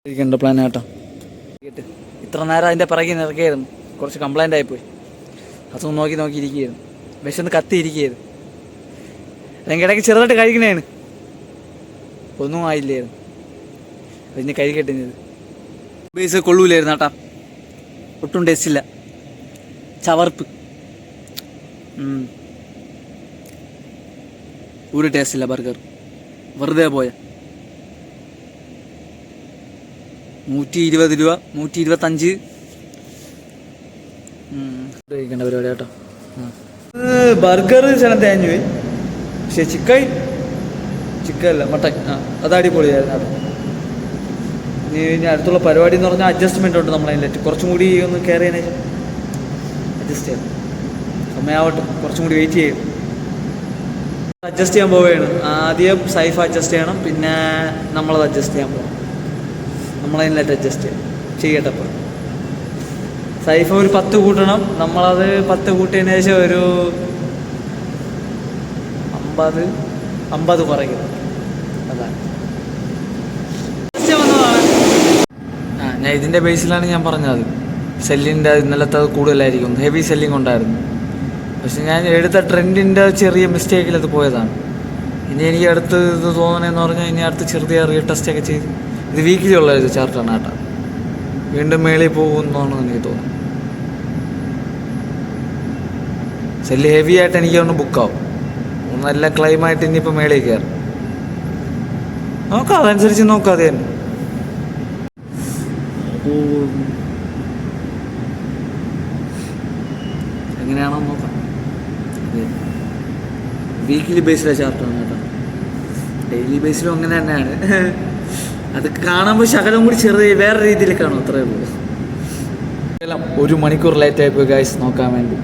ഇരിക്കേണ്ട പ്ലാൻ കേട്ടോ. ഇത്ര നേരം അതിൻ്റെ പിറകിൽ നിറക്കിയായിരുന്നു, കുറച്ച് കംപ്ലൈൻ്റ് ആയിപ്പോയി. അതൊന്നും നോക്കി ഇരിക്കുകയായിരുന്നു, വിശന്ന് കത്തിയിരിക്കുകയായിരുന്നു. അല്ലെങ്കിൽ ഇടയ്ക്ക് ചെറുതായിട്ട് കഴിക്കണേണ്, ഒന്നും ആയില്ലായിരുന്നു. അതിന് കഴിക്കട്ടെ. ബേസ് കൊള്ളൂലായിരുന്നു കേട്ടാ, ഒട്ടും ടേസ്റ്റില്ല, ചവർപ്പ്, ഒരു ടേസ്റ്റില്ല ബർഗർ, വെറുതെ പോയ 120 രൂപ 125 കഴിക്കേണ്ട പരിപാടി കേട്ടോ. ബർഗർ ചില തേഞ്ഞു പോയി, പക്ഷെ ചിക്കൻ അല്ല മട്ടൻ, അത് അടിപൊളിയായിരുന്നു കേട്ടോ. ഇനി അടുത്തുള്ള പരിപാടി എന്ന് പറഞ്ഞാൽ അഡ്ജസ്റ്റ്മെൻ്റ് ഉണ്ട് നമ്മളതിൻ്റെ, കുറച്ചും കൂടി ഒന്ന് കെയർ ചെയ്യാൻ അഡ്ജസ്റ്റ് ചെയ്യാം, സമയമാവട്ടെ, കുറച്ചും കൂടി വെയിറ്റ് ചെയ്യും. അഡ്ജസ്റ്റ് ചെയ്യാൻ പോവുകയാണ്. ആദ്യം സൈഫ് അഡ്ജസ്റ്റ് ചെയ്യണം, പിന്നെ നമ്മളത് അഡ്ജസ്റ്റ് ചെയ്യാൻ പോകണം. നമ്മളതിനായിട്ട് അഡ്ജസ്റ്റ് ചെയ്യട്ടെ. അപ്പോൾ സൈഫ് ഒരു 10 കൂട്ടണം, നമ്മളത് 10 കൂട്ടിയതിന് ശേഷം ഒരു 50 കുറയ്ക്കും. അതാണ് ഞാൻ ഇതിൻ്റെ ബേസിലാണ് ഞാൻ പറഞ്ഞത്. സെല്ലിൻ്റെ ഇന്നലത്തെ അത് കൂടുതലായിരിക്കും, ഹെവി സെല്ലിംഗ് ഉണ്ടായിരുന്നു. പക്ഷെ ഞാൻ എടുത്ത ട്രെൻഡിൻ്റെ ചെറിയ മിസ്റ്റേക്കിൽ അത് പോയതാണ്. ഇനി എനിക്ക് അടുത്ത് ഇത് തോന്നണമെന്ന് പറഞ്ഞാൽ ഇനി അടുത്ത് ചെറുതായ റീടെസ്റ്റൊക്കെ ചെയ്ത്, ഇത് വീക്കിലി ഉള്ള ഒരു ചാർട്ടാണ് കേട്ടോ, വീണ്ടും മേളിൽ പോകുമെന്നാണ് എനിക്ക് തോന്നുന്നത്. സെല്ല് ഹെവി ആയിട്ട് എനിക്ക് ഒന്ന് ബുക്കാവും, നല്ല ക്ലൈമായിട്ട് ഇനിയിപ്പോൾ മേളിൽ കയറും. നോക്കാം, അതനുസരിച്ച് നോക്കാം. അത് തന്നെ എങ്ങനെയാണോ നോക്കാം. വീക്കിലി ബേസിലെ ചാർട്ടാണ് കേട്ടോ, ഡെയിലി ബേസിലും അങ്ങനെ തന്നെയാണ്. അത് കാണുമ്പോൾ ശകലം കൂടി ചെറിയ വേറെ രീതിയിൽ കാണും, അത്രേ ഉള്ളൂ. 1 മണിക്കൂർ ലേറ്റായിപ്പോയി ഗൈസ് നോക്കാൻ വേണ്ടി.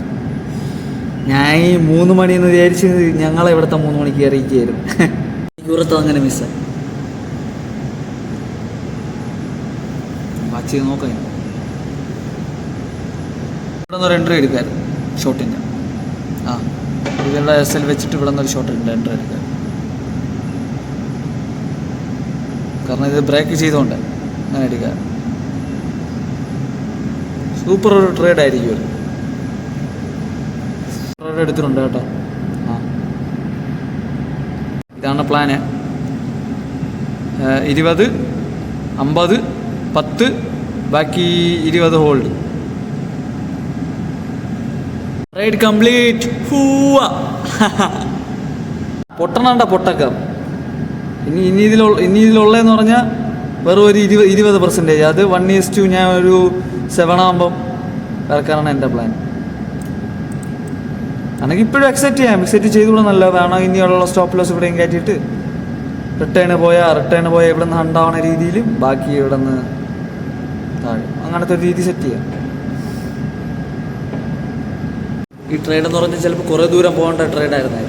ഞാൻ ഈ 3 മണിയെന്ന് വിചാരിച്ച് ഞങ്ങളിവിടുത്തെ 3 മണിക്ക് കയറിയിരിക്കുകയായിരുന്നു. മണിക്കൂറത്ത് അങ്ങനെ മിസ്സായി. വാച്ച് ചെയ്ത് നോക്കാം. ഇവിടെ നിന്ന് ഒരു എൻട്രി എടുക്കാമായിരുന്നു ഷോട്ടിൻ്റെ. ഇതിലുള്ള SL വെച്ചിട്ട് ഇവിടെ നിന്നൊരു ഷോട്ട് ഉണ്ട്, എൻട്രി എടുക്കാൻ. കാരണം ഇത് ബ്രേക്ക് ചെയ്തുകൊണ്ട് അങ്ങനെ എടുക്കാം. സൂപ്പർ ഒരു ട്രേഡ് ആയിരിക്കും. ട്രേഡ് എടുത്തിട്ടുണ്ട് കേട്ടോ. ഇതാണ് പ്ലാന്. 20, 50, 10, ബാക്കി 20 ഹോൾഡ്. Trade complete. പൊട്ടണണ്ട പൊട്ടക്ക. ഇനി ഇതിലുള്ളതെന്ന് പറഞ്ഞാൽ വെറും ഒരു 20%. അത് 1:2 ഞാൻ ഒരു 7 ആകുമ്പം ഇറക്കാനാണ് എൻ്റെ പ്ലാൻ. ആണെങ്കിൽ ഇപ്പോഴും എക്സെപ്റ്റ് ചെയ്തുകൂടെ നല്ലതാണ്. ഇനിയുള്ള സ്റ്റോപ്പ് ലോസ് ഇവിടെയും കയറ്റിയിട്ട് റിട്ടേൺ പോയാൽ ഇവിടെ നിന്ന് 100 ആവണ രീതിയിലും ബാക്കി ഇവിടെ നിന്ന് താഴെ, അങ്ങനത്തെ ഒരു രീതി സെറ്റ് ചെയ്യാം. ഈ ട്രേഡ് എന്ന് പറഞ്ഞാൽ ചിലപ്പോൾ കുറേ ദൂരം പോകേണ്ട ട്രേഡായിരുന്നു,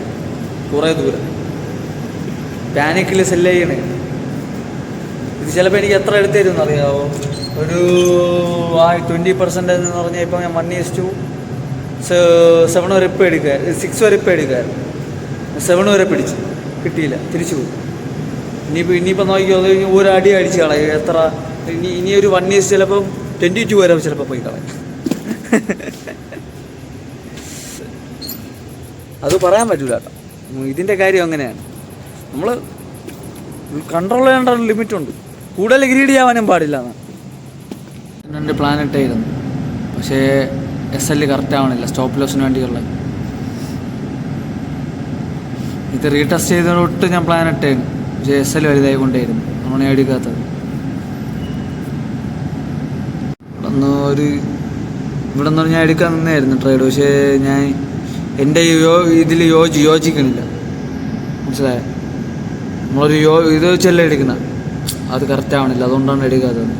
കുറേ ദൂരം പാനിക്കിൽ സെല്ല് ചെയ്യണേ. ഇത് ചിലപ്പോൾ എനിക്ക് എത്ര എടുത്തിരുന്നു അറിയാമോ? ഒരു 20% എന്ന് പറഞ്ഞാൽ ഇപ്പം ഞാൻ 1:7 വരെ ഇപ്പം എടുക്കുക, 6 വരെ ഇപ്പം എടുക്കായിരുന്നു. 7 വരെ പിടിച്ച് കിട്ടിയില്ല, തിരിച്ചു പോയി. ഇനിയിപ്പോൾ നോക്കിയോ, അത് ഒരു അടി അടിച്ച് കളയും. എത്ര ഇനി ഒരു 1:, ചിലപ്പം 22 വരെ ചിലപ്പോൾ പോയി കളയും. അത് പറയാൻ പറ്റില്ല കേട്ടോ, ഇതിൻ്റെ കാര്യം അങ്ങനെയാണ്. നമ്മൾ കൺട്രോൾ ചെയ്യേണ്ട ഒരു ലിമിറ്റുണ്ട്, കൂടുതൽ ഗ്രീഡ് ചെയ്യാനും പാടില്ല എന്നാണ് എൻ്റെ പ്ലാൻ ഇട്ടായിരുന്നു. പക്ഷേ SL കറക്റ്റ് ആവണില്ല, സ്റ്റോപ്പ് ലോസിന് വേണ്ടിയുള്ള. ഇത് റീടെസ്റ്റ് ചെയ്തോട്ട് ഞാൻ പ്ലാൻ ഇട്ടായിരുന്നു, പക്ഷേ SL വലുതായി കൊണ്ടേയിരുന്നു, നമ്മളെ എടുക്കാത്തത്. ഇവിടെ നിന്ന് ഞാൻ എടുക്കാൻ നിന്നായിരുന്നു ട്രേഡ്, പക്ഷേ ഞാൻ എൻ്റെ ഇതിൽ യോജിക്കണില്ല, മനസ്സിലായോ? നമ്മളൊരു ഇത് വെച്ചല്ല എടുക്കുന്ന, അത് കറക്റ്റ് ആവണില്ല, അതുകൊണ്ടാണ് എടുക്കാത്തത്.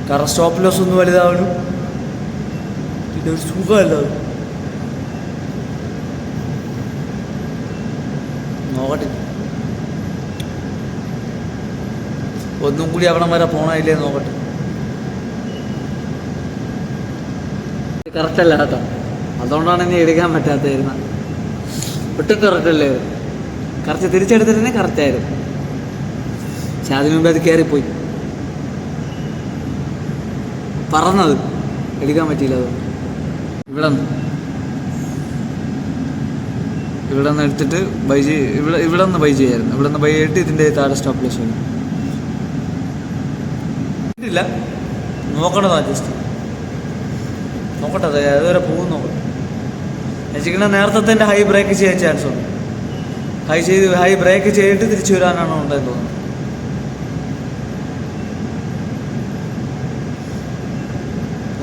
കാരണം സ്റ്റോപ്പ് ലോസ് ഒന്നും വലുതാവണം, പിന്നെ ഒരു സുഖമല്ല. നോക്കട്ടെ, ഒന്നും കൂടി അവിടം വരെ പോകണമില്ലേ നോക്കട്ടെ. കറക്റ്റല്ല കേട്ടോ, അതുകൊണ്ടാണ് ഇനി എടുക്കാൻ പറ്റാത്തായിരുന്ന. ഒട്ടും കറക്റ്റല്ലേ, കറക്റ്റ് തിരിച്ചെടുത്തിട്ട് കറക്റ്റായിരുന്നു. പക്ഷെ അതിനു മുമ്പ് അത് കയറിപ്പോയി. പറന്നത് എടുക്കാൻ പറ്റിയില്ല. അത് ഇവിടെ നിന്ന് എടുത്തിട്ട് ഇവിടെ നിന്ന് ബൈ ചെയ്യായിരുന്നു. ഇവിടെ നിന്ന് ബൈ ചെയ്തിട്ട് ഇതിൻ്റെ താഴെ സ്റ്റോപ്പ് ലോസ് വരും. ഇല്ല നോക്കണതാ, ജസ്റ്റ് നോക്കട്ടെ അതുവരെ പോകും നോക്കട്ടെ. വെച്ചിരിക്കണ നേരത്തെ ഹൈ ബ്രേക്ക് ചെയ്യാൻ ചാൻസ് ഉണ്ട്. ഹൈ ബ്രേക്ക് ചെയ്തിട്ട് തിരിച്ചു വരാനാണ് ഉണ്ടായെന്ന് തോന്നുന്നത്.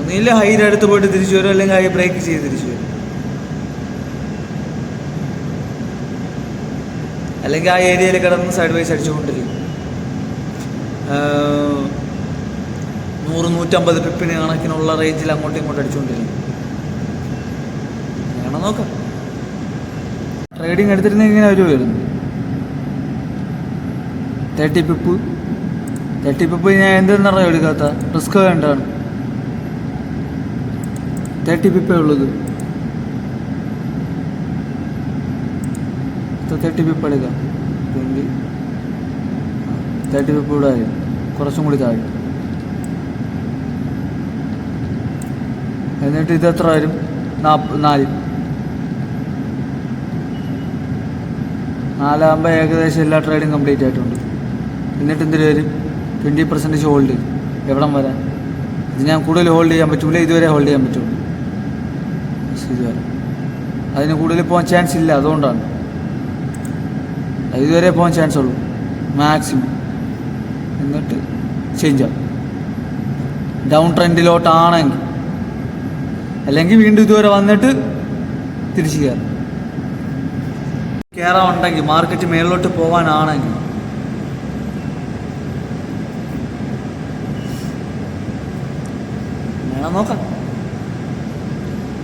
ഒന്നില്ല ഹൈയുടെ അടുത്ത് പോയിട്ട് തിരിച്ചു വരും, അല്ലെങ്കിൽ ഹൈ ബ്രേക്ക് ചെയ്ത് തിരിച്ചു വരും, അല്ലെങ്കിൽ ആ ഏരിയയിൽ കിടന്ന് സൈഡ് വൈസ് അടിച്ചുകൊണ്ടിരിക്കും. 100-150 പിപ്പിന് കണക്കിനുള്ള റേഞ്ചിൽ അങ്ങോട്ടും ഇങ്ങോട്ടും അടിച്ചുകൊണ്ടിരിക്കും. വേണം നോക്കാം. ട്രേഡിങ് എടുത്തിരുന്നെങ്കിൽ ഇങ്ങനെ വരുമായിരുന്നു. 30 പിപ്പ് ഞാൻ എന്തെന്നറിയാം എടുക്കാത്ത, റിസ്ക് വേണ്ടാണ്. 30 പിപ്പേ ഉള്ളത്. 30 പിപ്പ് എടുക്കാം. 30 പിപ്പ് ഇവിടെ ആയി, കുറച്ചും കൂടി താഴെ. എന്നിട്ട് ഇത് എത്ര വരും? 4 ഏകദേശം എല്ലാ ട്രേഡും കംപ്ലീറ്റ് ആയിട്ടുണ്ട്. എന്നിട്ട് എന്തിനു വരും? 20% ഹോൾഡ്. എവിടം വരാൻ? ഇത് ഞാൻ കൂടുതൽ ഹോൾഡ് ചെയ്യാൻ പറ്റൂല, ഇതുവരെ ഹോൾഡ് ചെയ്യാൻ പറ്റുള്ളൂ. ഇതുവരെ അതിന് കൂടുതൽ പോകാൻ ചാൻസ് ഇല്ല, അതുകൊണ്ടാണ്. ഇതുവരെ പോകാൻ ചാൻസ് ഉള്ളൂ മാക്സിമം. എന്നിട്ട് ചേഞ്ച് ആവും ഡൗൺ ട്രെൻഡിലോട്ടാണെങ്കിൽ, അല്ലെങ്കിൽ വീണ്ടും ഇതുവരെ വന്നിട്ട് തിരിച്ച് കയറാനുണ്ടെങ്കിൽ, മാർക്കറ്റ് മേളിലോട്ട് പോകാനാണെങ്കിൽ. വേണം നോക്കാം.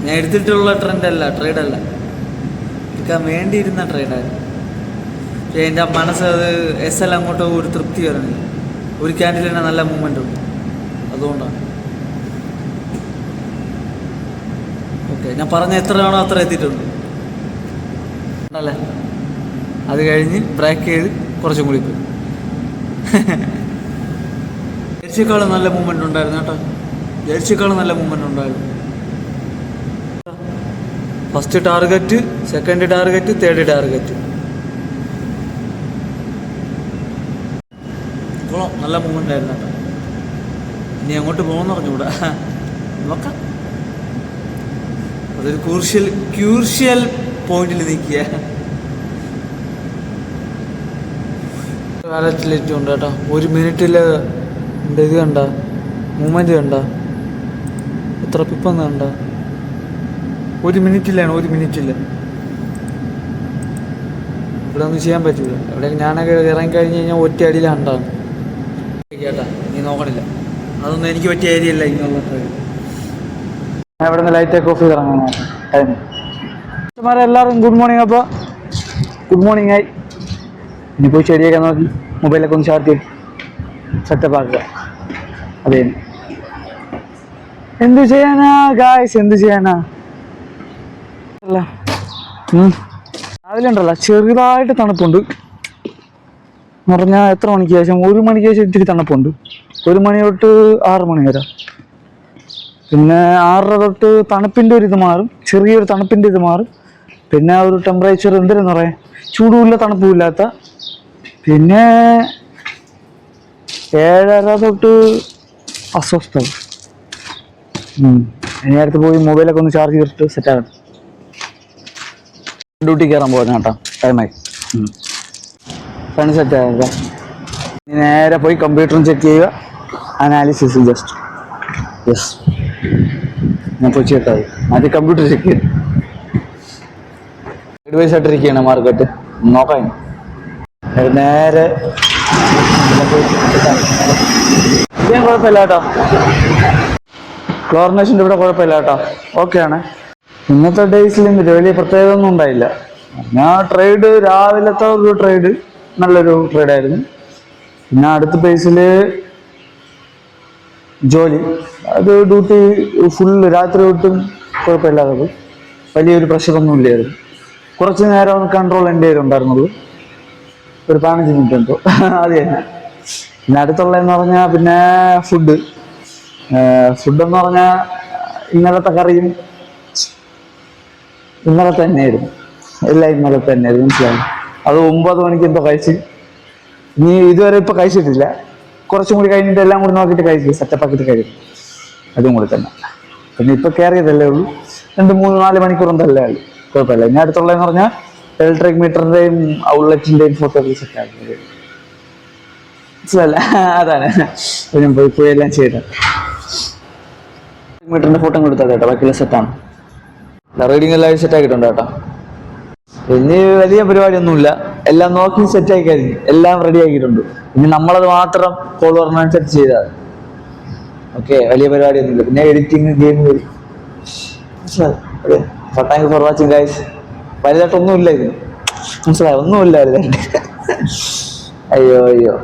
ഞാൻ എടുത്തിട്ടുള്ള ട്രേഡല്ല എടുക്കാൻ വേണ്ടിയിരുന്ന ട്രേഡായിരുന്നു. പക്ഷേ എൻ്റെ മനസ്സ് അത് SL അങ്ങോട്ട് ഒരു തൃപ്തി വരണില്ല. ഒരു ക്യാൻഡിൽ തന്നെ നല്ല മൂവ്മെൻ്റ് ഉണ്ട്, അതുകൊണ്ടാണ്. ഓക്കെ, ഞാൻ പറഞ്ഞ എത്രയാണോ അത്ര എത്തിയിട്ടുണ്ട് അല്ലേ. അത് കഴിഞ്ഞ് ബ്രേക്ക് ചെയ്ത് കുറച്ചും കൂടി പോയി. ജേഴ്സിക്കാളും നല്ല മൂവ്മെൻ്റ് ഉണ്ടായിരുന്നു കേട്ടോ. ജേഴ്സിക്കാളും നല്ല മൂവ്മെൻ്റ് ഉണ്ടായിരുന്നു. First target, second target, third target. നല്ല മൂവ്മെൻ്റ് ആയിരുന്നു കേട്ടോ. ഇനി അങ്ങോട്ട് പോകുമെന്ന് പറഞ്ഞുകൂടാ, നോക്കാം. അതൊരു ക്രൂഷ്യൽ പോയിന്റിൽ നിൽക്കുക. വാലറ്റിലിറ്റി ഉണ്ട് കേട്ടോ. 1 മിനിറ്റിൽ എൻ്റെ ഇത് കണ്ട മൂവ്മെൻറ്റ് കണ്ട, എത്ര പിപ്പെന്ന് കണ്ട. 1 മിനിറ്റിലാണ്, 1 മിനിറ്റിൽ. ഇവിടെ ഒന്നും ചെയ്യാൻ പറ്റില്ല. ഇവിടെ ഞാനൊക്കെ ഇറങ്ങിക്കഴിഞ്ഞ് കഴിഞ്ഞാൽ ഒറ്റ അടിയിൽ ഉണ്ടാകും കേട്ടാ. നീ നോക്കണില്ല, അതൊന്നും എനിക്ക് പറ്റിയ ഏരിയ അല്ല ഇങ്ങനെയുള്ള ട്രെയിൻ. ഞാൻ ഇവിടെ നിന്ന് ലൈറ്റൊക്കെ ഓഫ് ചെയ്ത് ഇറങ്ങാൻ ടൈം. എല്ലാവർക്കും ഗുഡ് മോർണിംഗ്. അപ്പോൾ ഗുഡ് മോർണിംഗ് ആയി. ഇനി പോയി ചെടിയൊക്കെ നോക്കി മൊബൈലൊക്കെ ഒന്ന് ചാർജ് ചെയ്ത് സെറ്റപ്പ് ആക്കുക. അതെ, എന്ത് ചെയ്യാനാ ഗായ്സ്, എന്ത് ചെയ്യാനാ. രാവിലെ ഉണ്ടല്ലോ ചെറുതായിട്ട് തണുപ്പുണ്ട് എന്ന് പറഞ്ഞാൽ. എത്ര മണിക്ക് ശേഷം? 1 മണിക്ക് ശേഷം ഇത്തിരി തണുപ്പുണ്ട്. 1 മണി തൊട്ട് 6 മണി വരെ. പിന്നെ 6:30 തൊട്ട് തണുപ്പിൻ്റെ ഒരു ഇത് മാറും, ചെറിയൊരു തണുപ്പിൻ്റെ ഇത് മാറും. പിന്നെ ഒരു ടെമ്പറേച്ചർ എന്തിനെന്ന് പറയാം, ചൂടുമില്ല തണുപ്പുമില്ലാത്ത. പിന്നെ 7:30 തൊട്ട് അസ്വസ്ഥത. ഇനി അടുത്ത് പോയി മൊബൈലൊക്കെ ഒന്ന് ചാർജ് ചെയ്തിട്ട് സെറ്റാകണം. ഡ്യൂട്ടി കയറാൻ പോകുന്ന കേട്ടോ, ടൈമായി. പണി സെറ്റാക്കുക. നേരെ പോയി കമ്പ്യൂട്ടറും ചെക്ക് ചെയ്യുക, അനാലിസിസ് ജസ്റ്റ്. യെസ്, ഞാൻ പോയി ചെയ്താൽ ആദ്യം കമ്പ്യൂട്ടർ ചെക്ക് ചെയ്തു. അഡ്വൈസ് ആയിട്ടിരിക്കുകയാണ് മാർക്കറ്റ്, നോക്കാം. നേരെ ഇതേ കുഴപ്പമില്ല കേട്ടോ. ക്ലോറിനേഷൻ്റെ ഇവിടെ കുഴപ്പമില്ല കേട്ടോ, ഓക്കെയാണ്. ഇന്നത്തെ ഡേയ്സിൽ വലിയ പ്രത്യേകത ഒന്നും ഉണ്ടായില്ല. ഞാൻ ട്രേഡ്, രാവിലത്തെ ഒരു ട്രേഡ് നല്ലൊരു ട്രേഡായിരുന്നു. പിന്നെ അടുത്ത ബേസിൽ ജോലി, അത് ഡ്യൂട്ടി ഫുള്ള് രാത്രി തൊട്ടും കുഴപ്പമില്ലാതെ പോയി. വലിയൊരു പ്രഷറൊന്നും ഇല്ലായിരുന്നു. കുറച്ച് നേരം കൺട്രോൾ എൻ്റെ കയ്യിലുണ്ടായിരുന്നുള്ളൂ, ഒരു 15 മിനിറ്റ് എന്തോ. അത് തന്നെ. പിന്നെ അടുത്തുള്ളതെന്ന് പറഞ്ഞാൽ പിന്നെ ഫുഡെന്ന് പറഞ്ഞാൽ ഇന്നലത്തെ കറിയും ഇന്നലെ തന്നെയായിരുന്നു. എല്ലാം ഇന്നലെ തന്നെയായിരുന്നു, മനസ്സിലായി. അത് 9 മണിക്ക് എന്തോ കഴിച്ച്. നീ ഇതുവരെ ഇപ്പൊ കഴിച്ചിട്ടില്ല, കുറച്ചും കൂടി കഴിഞ്ഞിട്ട് എല്ലാം കൂടി നോക്കിയിട്ട് കഴിക്കും, സെറ്റപ്പ് ആക്കിയിട്ട് കഴിക്കും. അതും കൂടി തന്നെ. പിന്നെ ഇപ്പൊ കയറിയതല്ലേ ഉള്ളൂ, 2-3-4 മണിക്കൂർ എന്തല്ലേ ഉള്ളൂ, കുഴപ്പമില്ല. ഇനി അടുത്തുള്ളതെന്ന് പറഞ്ഞാൽ ഇലക്ട്രിക് മീറ്ററിന്റെയും ഔട്ട്ലെറ്റിന്റെയും ഫോട്ടോ സെറ്റ് ആക്കി മനസ്സിലല്ല. അതാണ് ഞാൻ പോയി എല്ലാം ചെയ്തത്. മീറ്ററിന്റെ ഫോട്ടോ കൊടുത്താൽ കേട്ടോ, ബാക്കിയുള്ള സെറ്റാണ്. റീഡിംഗ് എല്ലാം സെറ്റ് ആക്കിയിട്ടുണ്ട് കേട്ടോ. ഇനി വലിയ പരിപാടിയൊന്നുമില്ല, എല്ലാം നോക്കി സെറ്റ് ആക്കി കഴിഞ്ഞു, എല്ലാം റെഡി ആക്കിയിട്ടുണ്ട്. ഇനി നമ്മളത് മാത്രം കോൾ പറഞ്ഞനുസരിച്ച് ചെയ്താൽ ഓക്കെ. വലിയ പരിപാടിയൊന്നുമില്ല. പിന്നെ എഡിറ്റിങ്, ഗെയിം വരും. Thank you for watching guys. വലുതായിട്ടൊന്നുമില്ല ഇത്, മനസ്സിലായി, ഒന്നുമില്ല വലുതായിട്ട്. അയ്യോ.